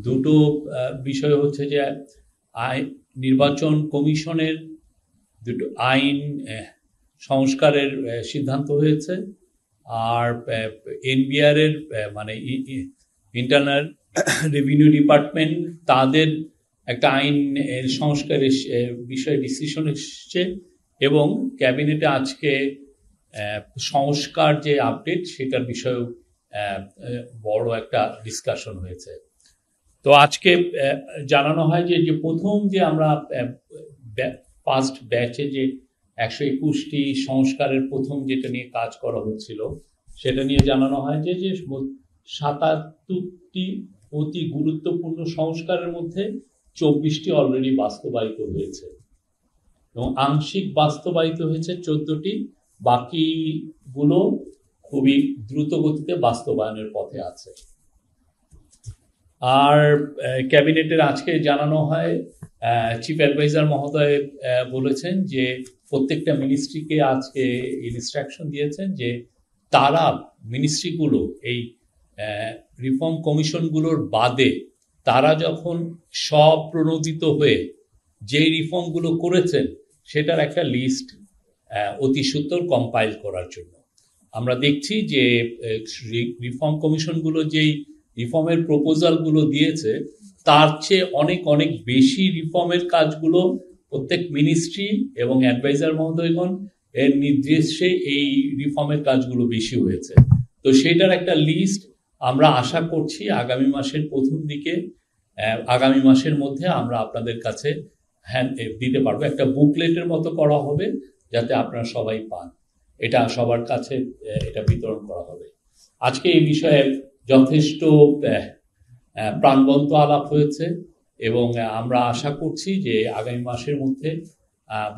দুটো বিষয় হচ্ছে যে নির্বাচন কমিশনের দুটো আইন সংস্কারের সিদ্ধান্ত হয়েছে, আর এনবিআর এর মানে ইন্টারনাল রেভিনিউ ডিপার্টমেন্ট তাদের একটা আইন সংস্কারের বিষয়ে ডিসিশন এসছে, এবং ক্যাবিনেটে আজকে সংস্কার যে আপডেট সেটার বিষয়েও বড় একটা ডিসকাশন হয়েছে। তো আজকে জানানো হয় যে প্রথম যে আমরা ফার্স্ট ব্যাচে যে 121টি সংস্কারের প্রথম যেটা নিয়ে কাজ করা হচ্ছিল সেটা নিয়ে জানানো হয় যে 77টি অতি গুরুত্বপূর্ণ সংস্কারের মধ্যে 24টি অলরেডি বাস্তবায়িত হয়েছে এবং আংশিক বাস্তবায়িত হয়েছে 14টি, বাকিগুলো খুবই দ্রুত গতিতে বাস্তবায়নের পথে আছে। আর ক্যাবিনেটের আজকে জানানো হয়, চিফ অ্যাডভাইজার মহোদয় বলেছেন যে প্রত্যেকটা মিনিস্ট্রিকে আজকে ইনস্ট্রাকশন দিয়েছেন যে তারা মিনিস্ট্রিগুলো এই রিফর্ম কমিশনগুলোর বাদে তারা যখন স্বপ্রণোদিত হয়ে যে রিফর্মগুলো করেছেন সেটার একটা লিস্ট অতি সত্বর কম্পাইল করার জন্য। আমরা দেখছি যে রিফর্ম কমিশনগুলো যেই রিফর্মের প্রপোজালগুলো দিয়েছে তার চেয়ে অনেক অনেক বেশি রিফর্মের কাজগুলো প্রত্যেক মিনিস্ট্রি এবং অ্যাডভাইজার মহোদয়গণ এর নির্দেশে এই রিফর্মের কাজগুলো বেশি হয়েছে। তো সেটার একটা লিস্ট আমরা আশা করছি আগামী মাসের প্রথম দিকে, আগামী মাসের মধ্যে আমরা আপনাদের কাছে দিতে পারবো। একটা বুকলেটের মতো করা হবে যাতে আপনারা সবাই পান, এটা সবার কাছে এটা বিতরণ করা হবে। আজকে এই বিষয়ে যথেষ্ট প্রাণবন্ত আলাপ হয়েছে এবং আমরা আশা করছি যে আগামী মাসের মধ্যে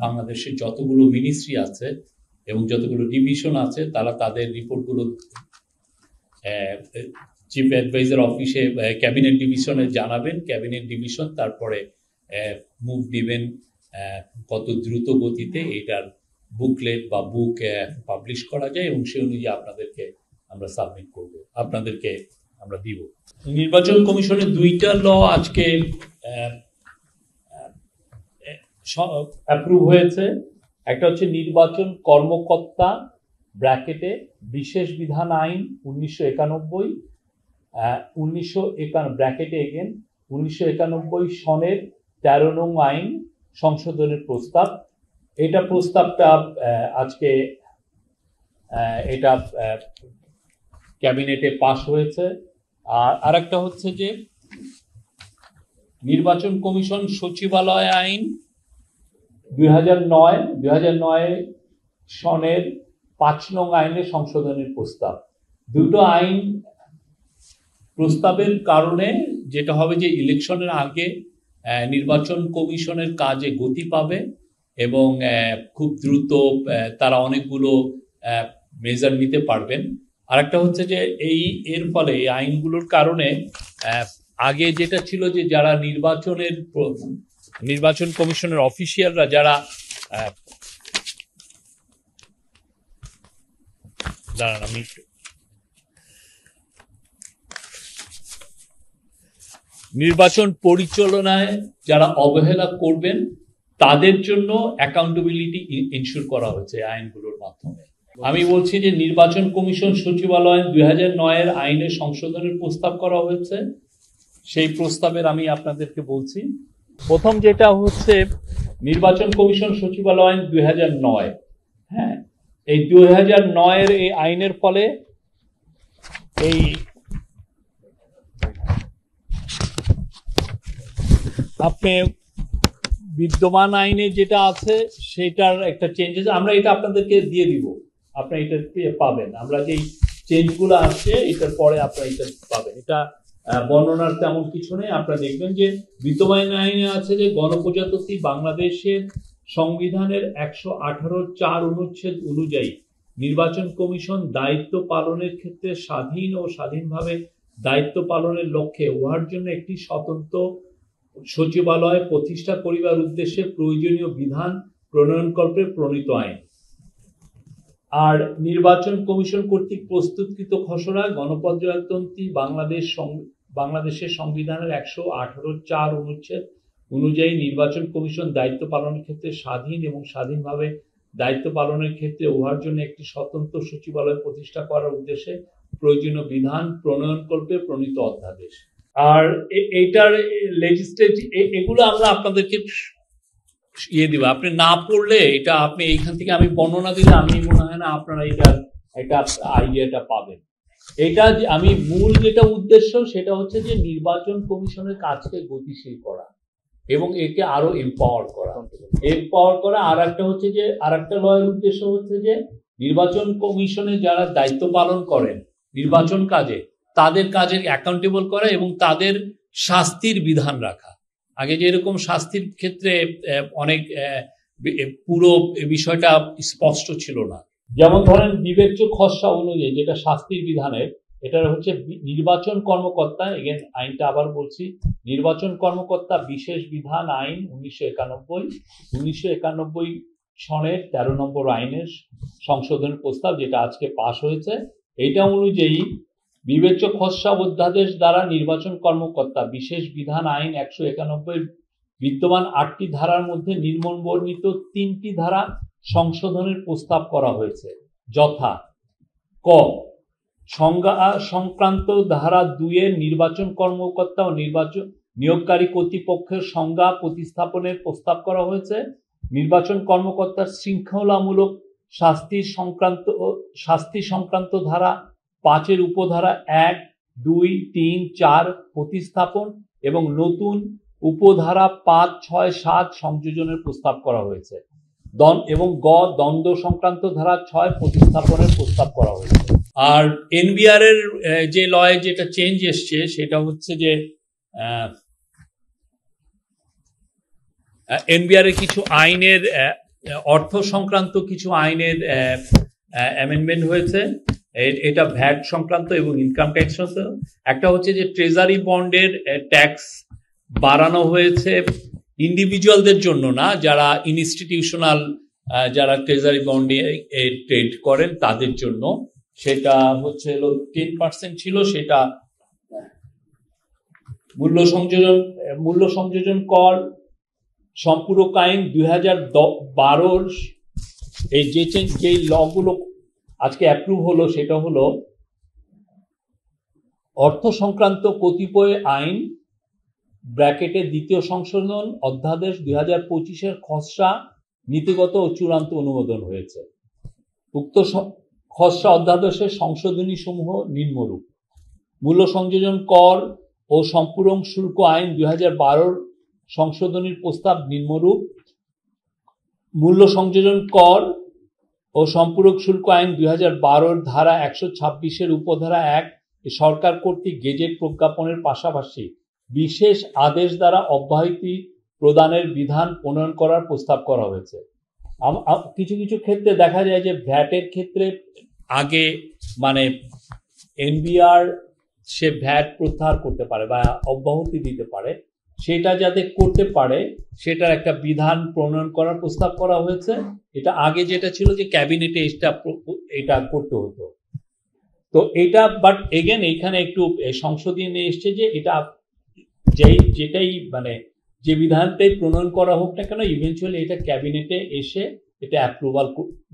বাংলাদেশের যতগুলো মিনিস্ট্রি আছে এবং যতগুলো ডিভিশন আছে তারা তাদের রিপোর্টগুলো চিফ অ্যাডভাইজার অফিসে ক্যাবিনেট ডিভিশনে জানাবেন। ক্যাবিনেট ডিভিশন তারপরে মুভ দিবেন কত দ্রুত গতিতে এটার বুকলেট বা বুক পাবলিশ করা যায়, এবং সে অনুযায়ী আপনাদেরকে আমরা সাবমিট করব, আপনাদেরকে আমরা দিব। নির্বাচন কমিশনের দুইটা ল আজকে অ্যাপ্রুভ হয়েছে। একটা হচ্ছে নির্বাচন কর্মকর্তা ব্র্যাকেটে বিশেষ বিধান আইন 1991 ব্র্যাকেটে এগেন 1991 সনের 13 নং আইন সংশোধনের প্রস্তাব। এটা প্রস্তাবটা আজকে এটা ক্যাবিনেটে পাশ হয়েছে। আর আরেকটা হচ্ছে যে নির্বাচন কমিশন সচিবালয় আইন 2009 সনের 5 নং আইনের সংশোধনের প্রস্তাব। দুটো আইন প্রস্তাবের কারণে যেটা হবে যে ইলেকশনের আগে নির্বাচন কমিশনের কাজে গতি পাবে এবং খুব দ্রুত তারা অনেকগুলো মেজার নিতে পারবেন। আরেকটা হচ্ছে যে এর ফলে এই আইনগুলোর কারণে আগে যেটা ছিল যে যারা নির্বাচন কমিশনের অফিসিয়ালরা যারা নির্বাচন পরিচালনায় যারা অবহেলা করবেন তাদের জন্য অ্যাকাউন্টেবিলিটি ইনশিওর করা হয়েছে আইনগুলোর মাধ্যমে। আমি বলছি যে নির্বাচন কমিশন সচিবালয় 2009 আইনের সংশোধনের প্রস্তাব করা হয়েছে। সেই প্রস্তাবের আমি আপনাদেরকে বলছি। প্রথম যেটা হচ্ছে নির্বাচন কমিশন সচিবালয় 2009, হ্যাঁ, এই 2009 এই আইনের ফলে এই আপনি বিদ্যমান আইনে যেটা আছে সেটার একটা চেঞ্জেস আমরা এটা আপনাদেরকে দিয়ে দিব, আপনারা এটা পাবেন। আমরা যেই চেঞ্জগুলো আসছে এটার পরে আপনারা এটা পাবেন। এটা বর্ণনার তেমন কিছু নেই। আপনারা দেখবেন যে বিদ্যমান আইনে আছে যে গণপ্রজাতন্ত্রী বাংলাদেশের সংবিধানের 118(4) অনুচ্ছেদ অনুযায়ী নির্বাচন কমিশন দায়িত্ব পালনের ক্ষেত্রে স্বাধীন ও স্বাধীনভাবে দায়িত্ব পালনের লক্ষ্যে উহার জন্য একটি স্বতন্ত্র সচিবালয় প্রতিষ্ঠা করিবার উদ্দেশ্যে প্রয়োজনীয় বিধান প্রণয়নকল্পে প্রণীত আইন। আর নির্বাচন কমিশন কর্তৃক প্রস্তুতকৃত খসড়া গণপ্রজাতন্ত্রী বাংলাদেশ বাংলাদেশের সংবিধানের 118(4) অনুচ্ছেদ অনুযায়ী নির্বাচন কমিশন দায়িত্ব পালনের ক্ষেত্রে স্বাধীন এবং স্বাধীনভাবে দায়িত্ব পালনের ক্ষেত্রে উহার জন্য একটি স্বতন্ত্র সচিবালয় প্রতিষ্ঠা করার উদ্দেশ্যে প্রয়োজনীয় বিধান প্রণয়নকল্পে প্রণীত অধ্যাদেশ। আর এইটার লেজিসলেটিভ এগুলো আমরা আপনাদেরকে দিব, আপনি না পড়লে এটা আপনি এইখান থেকে আমি বর্ণনা দিলে আমি মনে হয় না আপনারা এটার একটা আইডিয়াটা পাবেন। এটা আমি মূল যেটা উদ্দেশ্য সেটা হচ্ছে যে নির্বাচন কমিশনের কাজকে গতিশীল করা এবং একে আরো এম্পাওয়ার করা। আর একটা হচ্ছে যে আর একটা লয়ের উদ্দেশ্য হচ্ছে যে নির্বাচন কমিশনে যারা দায়িত্ব পালন করেন নির্বাচন কাজে তাদের কাজের অ্যাকাউন্টেবল করা এবং তাদের শাস্তির বিধান রাখা। আগে যেরকম শাস্তির ক্ষেত্রে অনেক পুরো বিষয়টা স্পষ্ট ছিল না, যেমন ধরেন বিবেচ্য খসড়া অনুযায়ী যেটা শাস্তির বিধানের, এটা হচ্ছে নির্বাচন কর্মকর্তা, এগেন আইনটা আবার বলছি, নির্বাচন কর্মকর্তা বিশেষ বিধান আইন 1991 সনের 13 নম্বর আইনের সংশোধনের প্রস্তাব যেটা আজকে পাশ হয়েছে, এইটা অনুযায়ী বিবেচ্য খসড়া অধ্যাদেশ দ্বারা নির্বাচন কর্মকর্তা বিশেষ বিধান আইন 191 বিদ্যমান 8টি ধারার মধ্যে নিম্ন বর্ণিত 3টি ধারা সংশোধনের প্রস্তাব করা হয়েছে, যথা ক সংজ্ঞা সংক্রান্ত ধারা 2 এর নির্বাচন কর্মকর্তা ও নির্বাচন নিয়োগকারী কর্তৃপক্ষের সংজ্ঞা প্রতিস্থাপনের প্রস্তাব করা হয়েছে। নির্বাচন কর্মকর্তার শৃঙ্খলামূলক শাস্তি সংক্রান্ত ধারা 5 এর উপধারা 1, 2, 3, 4 প্রতিস্থাপন এবং নতুন উপধারা 5, 6, 7 সংযোজনের প্রস্তাব করা হয়েছে এবং দ্বন্দ্ব সংক্রান্ত ধারা 6 প্রতিস্থাপনের প্রস্তাব করা হয়েছে। আর এনবিআর এর যে লয়ে যেটা চেঞ্জ এসছে সেটা হচ্ছে যে এনবিআর এর কিছু আইনের অর্থ সংক্রান্ত কিছু আইনের অ্যামেন্ডমেন্ট হয়েছে। এটা ভ্যাট সংক্রান্ত এবং ইনকাম ট্যাক্স সংক্রান্ত। একটা হচ্ছে যে ট্রেজারি বন্ডের ট্যাক্স বাড়ানো হয়েছে ইন্ডিভিজুয়ালদের জন্য না, যারা ইনস্টিটিউশনাল যারা ট্রেজারি বন্ডে ট্রেড করেন তাদের জন্য। সেটা হচ্ছে 10% ছিল, সেটা মূল্য সংযোজন কর সম্পূরক আইন 2012 এই যে লগুলো আজকে অ্যাপ্রুভ হলো সেটা হলো অর্থ সংক্রান্ত কতিপয় আইন ব্র্যাকেটে দ্বিতীয় সংশোধন অধ্যাদেশ 2025 খসড়া নীতিগত ও চূড়ান্ত অনুমোদন হয়েছে। উক্ত খসড়া অধ্যাদেশের সংশোধনী সমূহ নিম্নরূপ: মূল্য সংযোজন কর ও সম্পূরক শুল্ক আইন 2012 সংশোধনীর প্রস্তাব নিম্নরূপ: মূল্য সংযোজন কর ও সম্পূরক শুল্ক আইন 2012 ধারা 126 উপধারা 1 সরকার কর্তৃক গেজেট প্রজ্ঞাপনের পাশাপাশি বিশেষ আদেশ দ্বারা অব্যাহতি প্রদানের বিধান প্রণয়ন করার প্রস্তাব করা হয়েছে। কিছু কিছু ক্ষেত্রে দেখা যায় যে ভ্যাটের ক্ষেত্রে আগে মানে এনবিআর সে ভ্যাট প্রত্যাহার করতে পারে বা অব্যাহতি দিতে পারে, সেটা যাতে করতে পারে সেটার একটা বিধান প্রণয়ন করার প্রস্তাব করা হয়েছে। এটা আগে যেটা ছিল যে ক্যাবিনেটে এটা করতে হতো, তো এটা বাট এগেন এইখানে একটু সংশোধনী এসছে যে এটা যেটাই মানে যে বিধানটাই প্রণয়ন করা হোক না কেন ইভেন্চুয়ালি এটা ক্যাবিনেটে এসে এটা অ্যাপ্রুভাল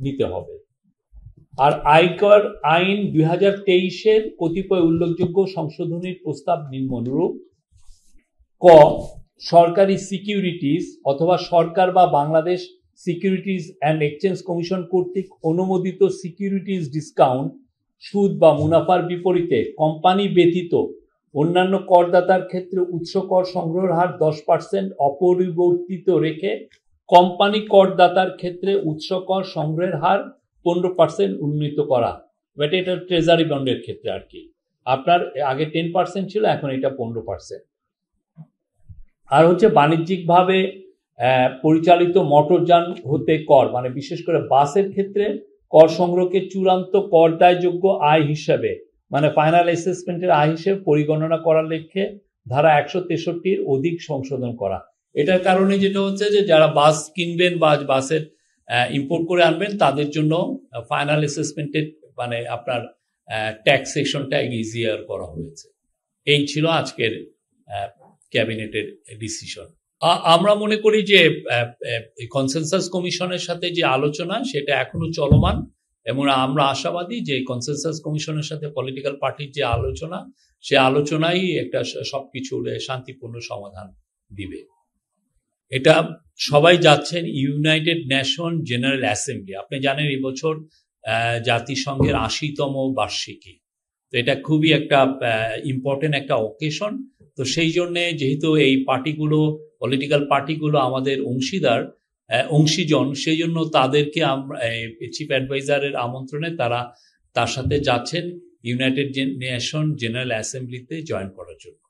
নিতে হবে। আর আয়কর আইন 2023 কতিপয় উল্লেখযোগ্য সংশোধনীর প্রস্তাব নিম্নরূপ: ক সরকারি সিকিউরিটিজ অথবা সরকার বা Bangladesh securities and exchange commission কর্তৃক অনুমোদিত সিকিউরিটিজ ডিসকাউন্ট সুদ বা মুনাফার বিপরীতে কোম্পানি ব্যতীত অন্যান্য করদাতার ক্ষেত্রে উৎস কর সংগ্রহের হার 10% অপরিবর্তিত রেখে কোম্পানি করদাতার ক্ষেত্রে উৎস কর সংগ্রহের হার 15% উন্নীত করা। বাট এটা ট্রেজারি বন্ডের ক্ষেত্রে আর কি, আপনার আগে 10% ছিল, এখন এটা 15%। আর হচ্ছে বাণিজ্যিকভাবে পরিচালিত মোটরযান হতে কর মানে বিশেষ করে বাসের ক্ষেত্রে কর সংগ্রহকে চূড়ান্ত কর দায়যোগ্য আয় হিসাবে মানে ফাইনাল অ্যাসেসমেন্টের আয় হিসেবে পরিগণনা করার লক্ষ্যে ধারা 163 অধিক সংশোধন করা। এটার কারণে যেটা হচ্ছে যে যারা বাস কিনবেন বা বাসের ইম্পোর্ট করে আনবেন তাদের জন্য ফাইনাল অ্যাসেসমেন্টের মানে আপনার ট্যাক্সেশনটা ইজিয়ার করা হয়েছে। এই ছিল আজকের ক্যাবিনেটের ডিসিশন। আমরা মনে করি যে কনসেনসাস কমিশনের সাথে যে আলোচনা সেটা এখনো চলমান, এবং আমরা আশাবাদী যে কনসেনসাস কমিশনের সাথে পলিটিক্যাল পার্টির যে আলোচনা, সে আলোচনাই একটা সবকিছুর শান্তিপূর্ণ সমাধান দিবে। এটা সবাই যাচ্ছেন ইউনাইটেড নেশন জেনারেল অ্যাসেম্বলি। আপনি জানেন এই বছর জাতিসংঘের ৮০তম বার্ষিকী, তো এটা খুবই একটা ইম্পর্টেন্ট একটা অকেশন। তো সেই জন্যে যেহেতু এই পার্টিগুলো, পলিটিক্যাল পার্টিগুলো আমাদের অংশীজন, সেই জন্য তাদেরকে আমরা চিফ অ্যাডভাইজারের আমন্ত্রণে তার সাথে যাচ্ছেন ইউনাইটেড নেশন জেনারেল অ্যাসেম্বলিতে জয়েন করার জন্য।